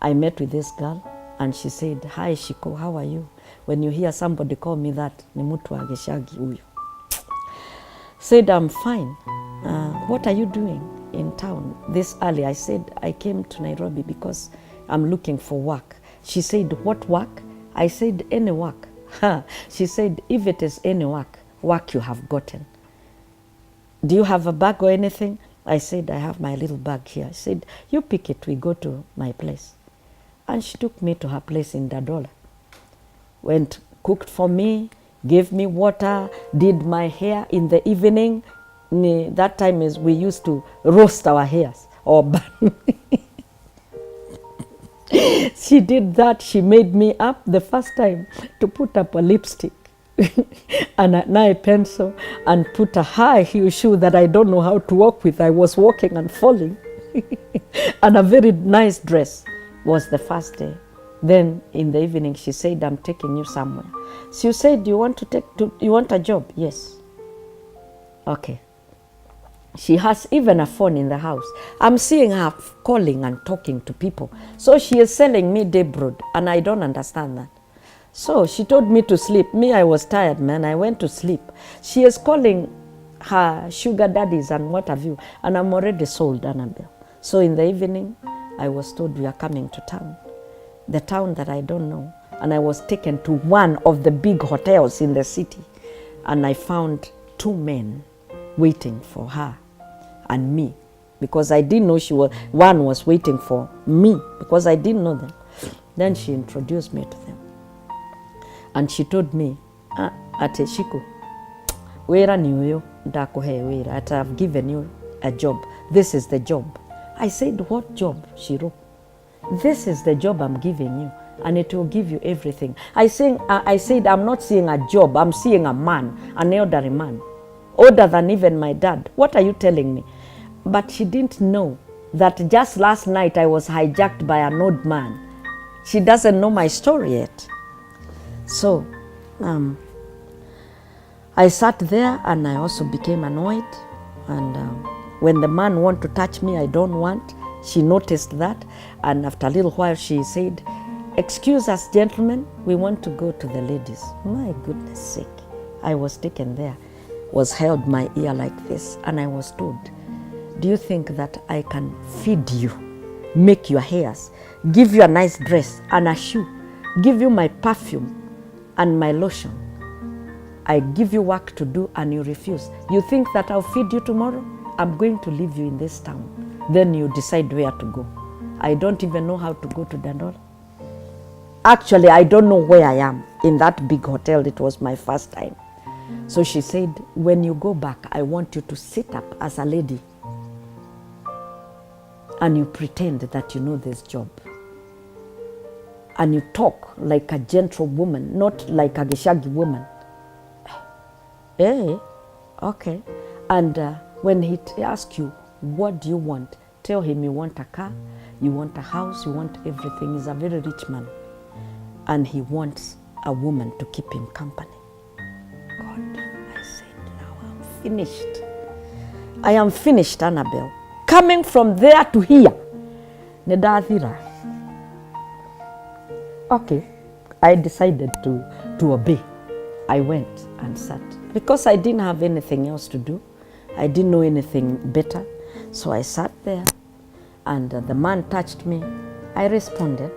I met with this girl and she said, "Hi Shiko, how are you?" When you hear somebody call me that, ni mtu wa Gishagi huyu. Said, "I'm fine. What are you doing in town this early?" I said, "I came to Nairobi because I'm looking for work." She said, "What work?" I said, "Any work." She said, "If it is any work you have gotten. Do you have a bag or anything?" I said, "I have my little bag here." I said, "You pick it, we go to my place." And she took me to her place in Dadola. Went, cooked for me, gave me water, did my hair in the evening. That time is we used to roast our hairs or burn. She did that. She made me up the first time to put up a lipstick and an eye pencil and put a high heel shoe that I don't know how to walk with. I was walking and falling. And a very nice dress was the first day. Then in the evening she said, "I'm taking you somewhere." So you said, you want a job? Yes. Okay. She has even a phone in the house. I'm seeing her calling and talking to people. So she is selling me day broad, and I don't understand that. So she told me to sleep. Me, I was tired, man. I went to sleep. She is calling her sugar daddies and what have you, and I'm already sold, Annabelle. So in the evening, I was told, "We are coming to town." The town that I don't know. And I was taken to one of the big hotels in the city. And I found 2 men waiting for her and me, because I didn't know one was waiting for me, because I didn't know them. Then she introduced me to them. And she told me, "Ate Shiko, wera ni uyo, ndakuhe wera, ate I've given you a job. This is the job." I said, "What job?" She wrote, "This is the job I'm giving you, and it will give you everything." I said, "I'm not seeing a job, I'm seeing a man, an elderly man, older than even my dad. What are you telling me?" But she didn't know that just last night I was hijacked by an old man. She doesn't know my story yet. So I sat there and I also became annoyed. And when the man wanted to touch me, I don't want. She noticed that, and after a little while she said, "Excuse us, gentlemen, we want to go to the ladies." My goodness sake. I was taken there, was held my ear like this, and I was told, "Do you think that I can feed you, make your hairs, give you a nice dress and a shoe, give you my perfume and my lotion? I give you work to do and you refuse. You think that I'll feed you tomorrow? I'm going to leave you in this town. Then you decide where to go." I don't even know how to go to Dandola. Actually, I don't know where I am in that big hotel. It was my first time. So she said, "When you go back, I want you to sit up as a lady and you pretend that you know this job. And you talk like a gentle woman, not like a Gishagi woman." Hey, okay. And when he asks you, "What do you want?" tell him you want a car, you want a house, you want everything. He's a very rich man. And he wants a woman to keep him company. God, I said, now I'm finished. I am finished, Annabelle. Coming from there to here. Nedathira. Okay, I decided to obey. I went and sat. Because I didn't have anything else to do. I didn't know anything better. So I sat there, and the man touched me. I responded,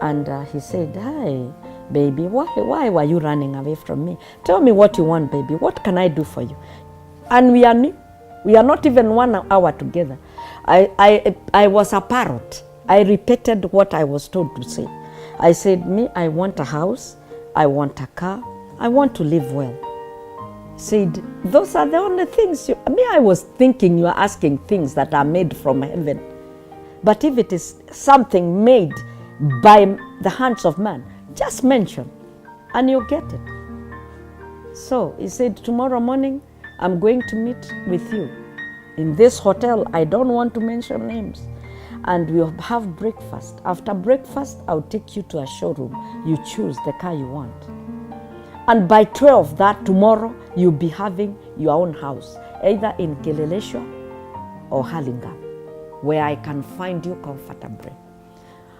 and he said, "Hi, baby, why were you running away from me? Tell me what you want, baby. What can I do for you?" And we are new. We are not even 1 hour together. I was a parrot. I repeated what I was told to say. I said, "Me, I want a house. I want a car. I want to live well." Said, "Those are the only things I was thinking you are asking things that are made from heaven. But if it is something made by the hands of man, just mention and you'll get it." So he said, "Tomorrow morning, I'm going to meet with you in this hotel. I don't want to mention names. And we'll have breakfast. After breakfast, I'll take you to a showroom. You choose the car you want. And by 12 that tomorrow, you'll be having your own house, either in Kileleshwa or Hurlingham, where I can find you comfortably."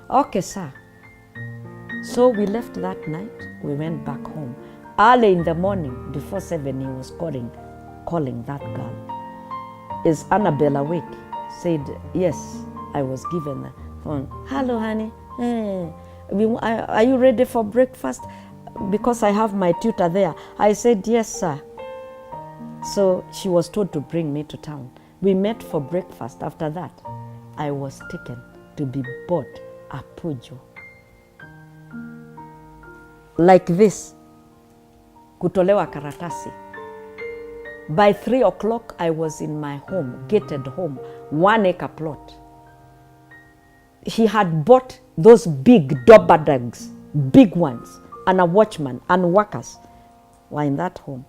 Okay, sir. So we left that night. We went back home. Early in the morning, before 7, he was calling that girl. Is Annabelle awake? Said, yes, I was given the phone. Hello, honey. Are you ready for breakfast? Because I have my tutor there. I said, yes, sir. So she was told to bring me to town. We met for breakfast. After that, I was taken to be bought a pujo. Like this, kutolewa karatasi. By 3 o'clock, I was in my home, gated home, 1 acre plot. He had bought those big dobber dogs, big ones, and a watchman and workers were in that home.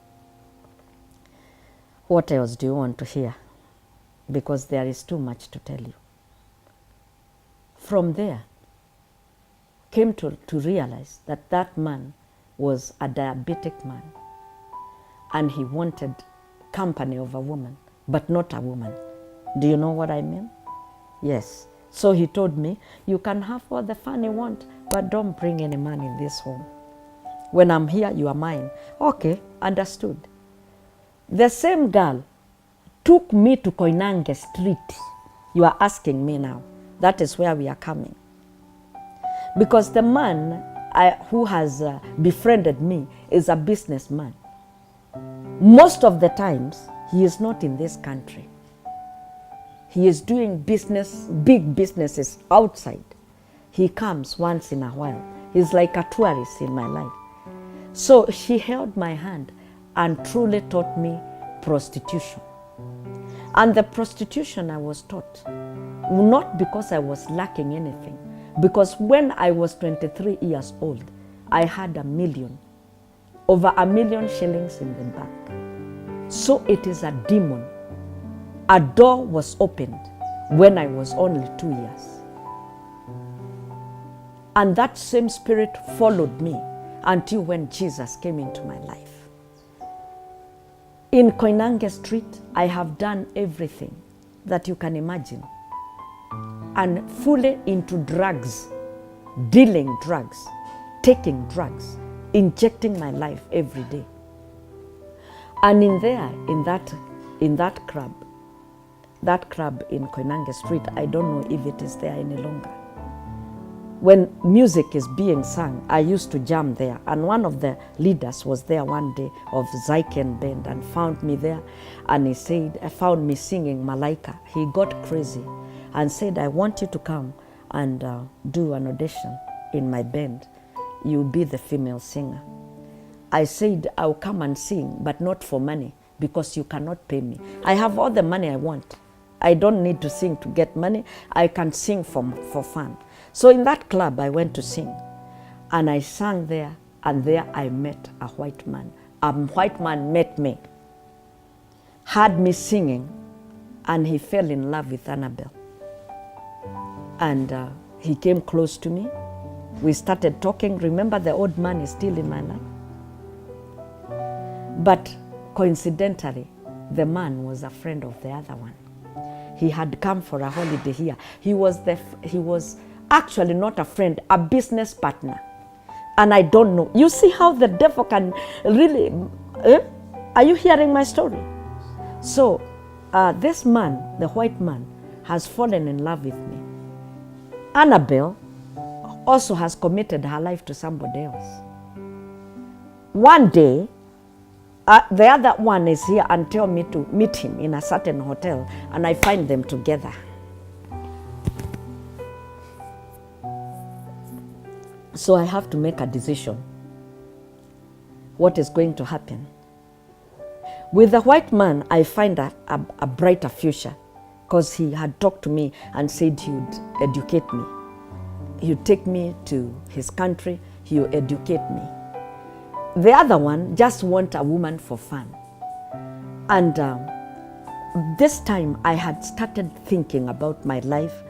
What else do you want to hear? Because there is too much to tell you. From there, came to realize that that man was a diabetic man and he wanted company of a woman, but not a woman. Do you know what I mean? Yes. So he told me, you can have all the fun you want, but don't bring any man in this home. When I'm here, you are mine. Okay, understood. The same girl took me to Koinange Street. You are asking me now. That is where we are coming. Because the man who has befriended me is a businessman. Most of the times, he is not in this country. He is doing business, big businesses outside. He comes once in a while. He's like a tourist in my life. So she held my hand and truly taught me prostitution. And the prostitution I was taught, not because I was lacking anything, because when I was 23 years old, I had over a million shillings in the bank. So it is a demon. A door was opened when I was only 2 years. And that same spirit followed me until when Jesus came into my life. In Koinange Street, I have done everything that you can imagine. And fully into drugs, dealing drugs, taking drugs, injecting my life every day. And in that club in Koinange Street, I don't know if it is there any longer. When music is being sung, I used to jam there. And one of the leaders was there one day of Zyken Band and found me there. And he said, I found me singing Malaika. He got crazy and said, I want you to come and do an audition in my band. You'll be the female singer. I said, I'll come and sing, but not for money, because you cannot pay me. I have all the money I want. I don't need to sing to get money. I can sing for fun. So in that club, I went to sing. And I sang there, and there I met a white man. A white man met me, heard me singing, and he fell in love with Annabelle. And he came close to me. We started talking. Remember, the old man is still in my life. But coincidentally, the man was a friend of the other one. He had come for a holiday here. He was actually not a friend, a business partner. And I don't know. You see how the devil can really... Are you hearing my story? So this man, the white man, has fallen in love with me. Annabelle also has committed her life to somebody else. One day, the other one is here and tell me to meet him in a certain hotel, and I find them together. So I have to make a decision. What is going to happen? With the white man, I find a brighter future, because he had talked to me and said he would educate me. He would take me to his country, he would educate me. The other one just want a woman for fun. And this time I had started thinking about my life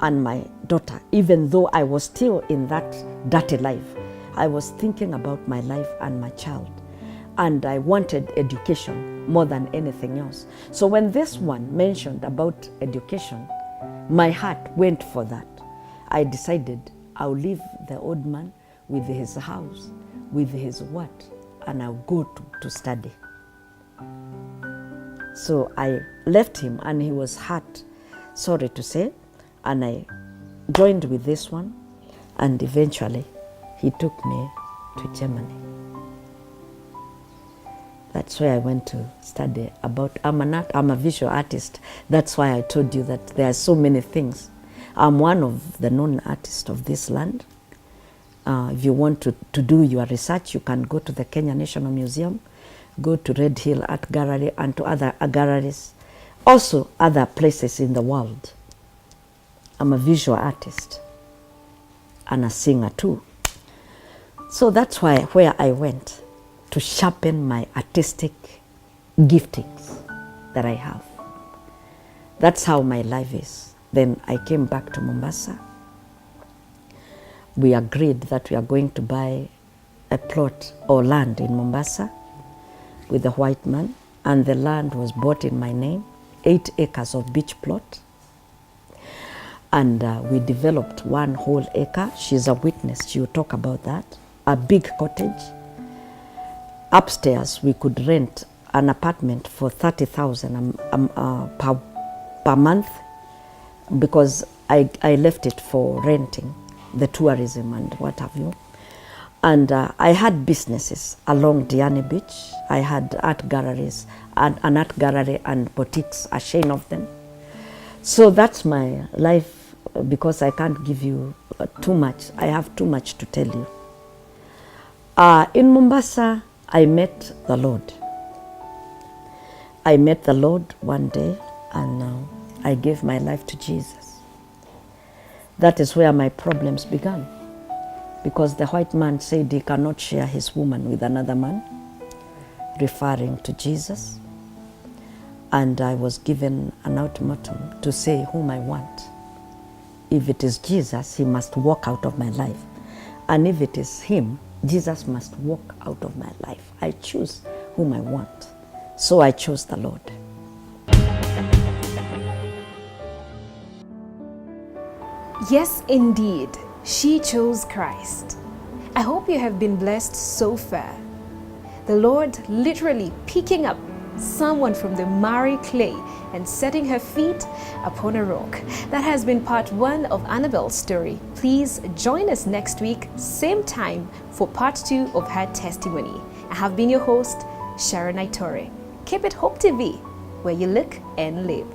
and my daughter. Even though I was still in that dirty life, I was thinking about my life and my child. And I wanted education more than anything else. So when this one mentioned about education, my heart went for that. I decided I'll leave the old man with his house, with his what, and I'll go to study. So I left him, and he was hurt, sorry to say, and I joined with this one, and eventually he took me to Germany. That's where I went to study about, I'm a visual artist. That's why I told you that there are so many things. I'm one of the known artists of this land. If you want to do your research, you can go to the Kenya National Museum, go to Red Hill Art Gallery, and to other galleries, also other places in the world. I'm a visual artist and a singer too. So that's where I went to sharpen my artistic giftings that I have. That's how my life is. Then I came back to Mombasa. We agreed that we are going to buy a plot or land in Mombasa with a white man, and the land was bought in my name, 8 acres of beach plot. And we developed 1 whole acre. She's a witness, she will talk about that. A big cottage. Upstairs, we could rent an apartment for 30,000 per month, because I left it for renting, the tourism and what have you. And I had businesses along Diani Beach. I had art galleries, an art gallery and boutiques, a chain of them. So that's my life, because I can't give you too much. I have too much to tell you. In Mombasa, I met the Lord. I met the Lord one day, and I gave my life to Jesus. That is where my problems began, because the white man said he cannot share his woman with another man, referring to Jesus. And I was given an ultimatum to say whom I want. If it is Jesus, he must walk out of my life. And if it is him, Jesus must walk out of my life. I choose whom I want. So I chose the Lord. Yes, indeed, she chose Christ. I hope you have been blessed so far. The Lord literally picking up someone from the miry clay and setting her feet upon a rock. That has been part 1 of Annabelle's story. Please join us next week, same time, for part 2 of her testimony. I have been your host, Sharon Itore. Keep it Hope TV, where you look and live.